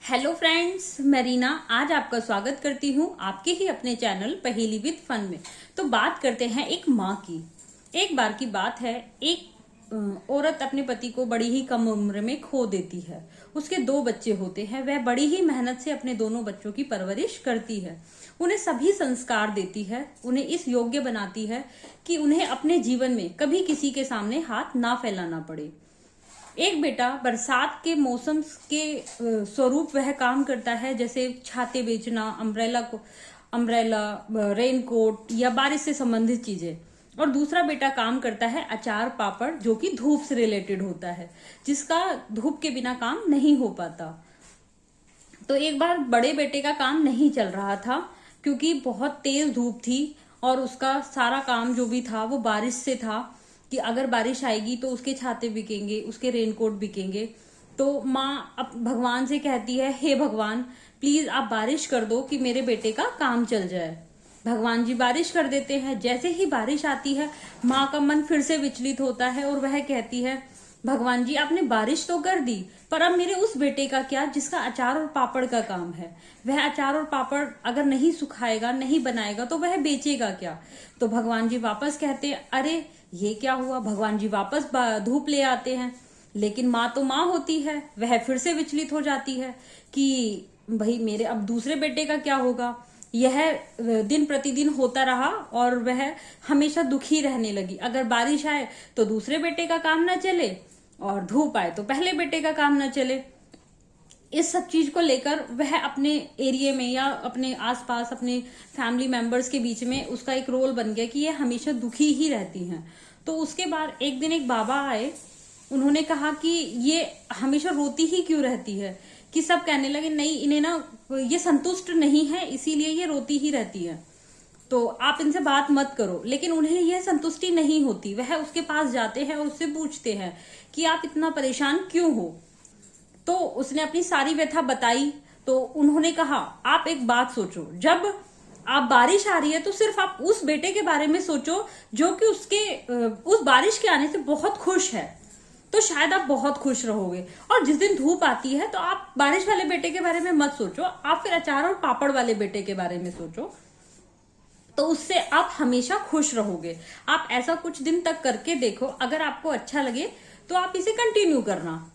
Hello friends, मैं रीना आज आपका स्वागत करती हूँ आपके ही अपने चैनल पहेली विद फन में। तो बात करते हैं एक माँ की। एक बार की बात है, एक औरत अपने पति को बड़ी ही कम उम्र में खो देती है। उसके 2 बच्चे होते हैं। वह बड़ी ही मेहनत से अपने दोनों बच्चों की परवरिश करती है, उन्हें सभी संस्कार देती है, उन्हें इस योग्य बनाती है कि उन्हें अपने जीवन में कभी किसी के सामने हाथ ना फैलाना पड़े। एक बेटा बरसात के मौसम के स्वरूप वह काम करता है, जैसे छाते बेचना, अम्ब्रेला, रेनकोट या बारिश से संबंधित चीजें। और दूसरा बेटा काम करता है अचार पापड़, जो कि धूप से रिलेटेड होता है, जिसका धूप के बिना काम नहीं हो पाता। तो एक बार बड़े बेटे का काम नहीं चल रहा था, क्योंकि बहुत तेज धूप थी और उसका सारा काम जो भी था वो बारिश से था कि अगर बारिश आएगी तो उसके छाते बिकेंगे, उसके रेनकोट बिकेंगे। तो माँ अब भगवान से कहती है, हे भगवान, प्लीज आप बारिश कर दो कि मेरे बेटे का काम चल जाए। भगवान जी बारिश कर देते हैं। जैसे ही बारिश आती है, माँ का मन फिर से विचलित होता है और वह कहती है, भगवान जी आपने बारिश तो कर दी, पर अब मेरे उस बेटे का क्या जिसका अचार और पापड़ का काम है। वह अचार और पापड़ अगर नहीं सुखाएगा, नहीं बनाएगा तो वह बेचेगा क्या। तो भगवान जी वापस कहते हैं, अरे ये क्या हुआ। भगवान जी वापस धूप ले आते हैं, लेकिन माँ तो माँ होती है, वह फिर से विचलित हो जाती है कि भाई मेरे अब दूसरे बेटे का क्या होगा। यह दिन प्रतिदिन होता रहा और वह हमेशा दुखी रहने लगी। अगर बारिश आए तो दूसरे बेटे का काम ना चले, और धूप आए तो पहले बेटे का काम ना चले। इस सब चीज को लेकर वह अपने एरिया में या अपने आसपास अपने फैमिली मेंबर्स के बीच में उसका एक रोल बन गया कि ये हमेशा दुखी ही रहती हैं। तो उसके बाद एक दिन एक बाबा आए, उन्होंने कहा कि ये हमेशा रोती ही क्यों रहती है। कि सब कहने लगे, नहीं इन्हें ना ये संतुष्ट नहीं है, इसीलिए ये रोती ही रहती है, तो आप इनसे बात मत करो। लेकिन उन्हें यह संतुष्टि नहीं होती। वह उसके पास जाते हैं और उससे पूछते हैं कि आप इतना परेशान क्यों हो। तो उसने अपनी सारी व्यथा बताई। तो उन्होंने कहा, आप एक बात सोचो, जब आप बारिश आ रही है तो सिर्फ आप उस बेटे के बारे में सोचो जो कि उस बारिश के आने से बहुत खुश है, तो शायद आप बहुत खुश रहोगे। और जिस दिन धूप आती है तो आप बारिश वाले बेटे के बारे में मत सोचो, आप फिर अचार और पापड़ वाले बेटे के बारे में सोचो, तो उससे आप हमेशा खुश रहोगे। आप ऐसा कुछ दिन तक करके देखो, अगर आपको अच्छा लगे तो आप इसे कंटिन्यू करना।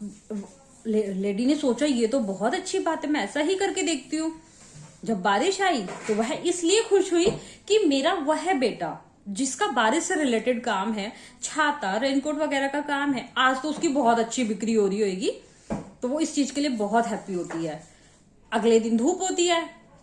लेडी ने सोचा, ये तो बहुत अच्छी बात है, मैं ऐसा ही करके देखती हूँ। जब बारिश आई तो वह इसलिए खुश हुई कि मेरा वह बेटा जिसका बारिश से रिलेटेड काम है, छाता रेनकोट वगैरह का काम है, आज तो उसकी बहुत अच्छी बिक्री हो रही होगी। तो वो इस चीज के लिए बहुत हैप्पी होती है। अगले दिन धूप होती है,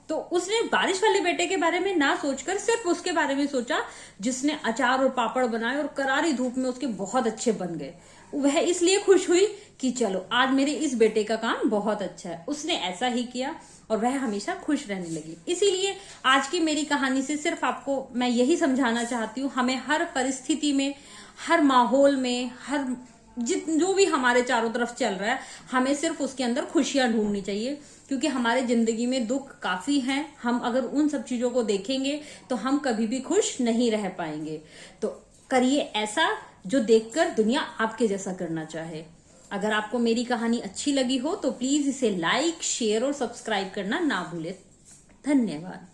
तो उसने बारिश वाले बेटे के बारे में ना सोचकर सिर्फ उसके बारे में सोचा जिसने अचार और पापड़ बनाए और करारी धूप में उसके बहुत अच्छे बन गए। वह इसलिए खुश हुई कि चलो आज मेरे इस बेटे का काम बहुत अच्छा है। उसने ऐसा ही किया और वह हमेशा खुश रहने लगी। इसीलिए आज की मेरी कहानी से सिर्फ आपको मैं यही समझाना चाहती हूँ, हमें हर परिस्थिति में, हर माहौल में, हर जो भी हमारे चारों तरफ चल रहा है, हमें सिर्फ उसके अंदर खुशियां ढूंढनी चाहिए। क्योंकि हमारे जिंदगी में दुख काफी हैं, हम अगर उन सब चीजों को देखेंगे तो हम कभी भी खुश नहीं रह पाएंगे। तो करिए ऐसा जो देखकर दुनिया आपके जैसा करना चाहे। अगर आपको मेरी कहानी अच्छी लगी हो तो प्लीज इसे लाइक, शेयर और सब्सक्राइब करना ना भूले। धन्यवाद।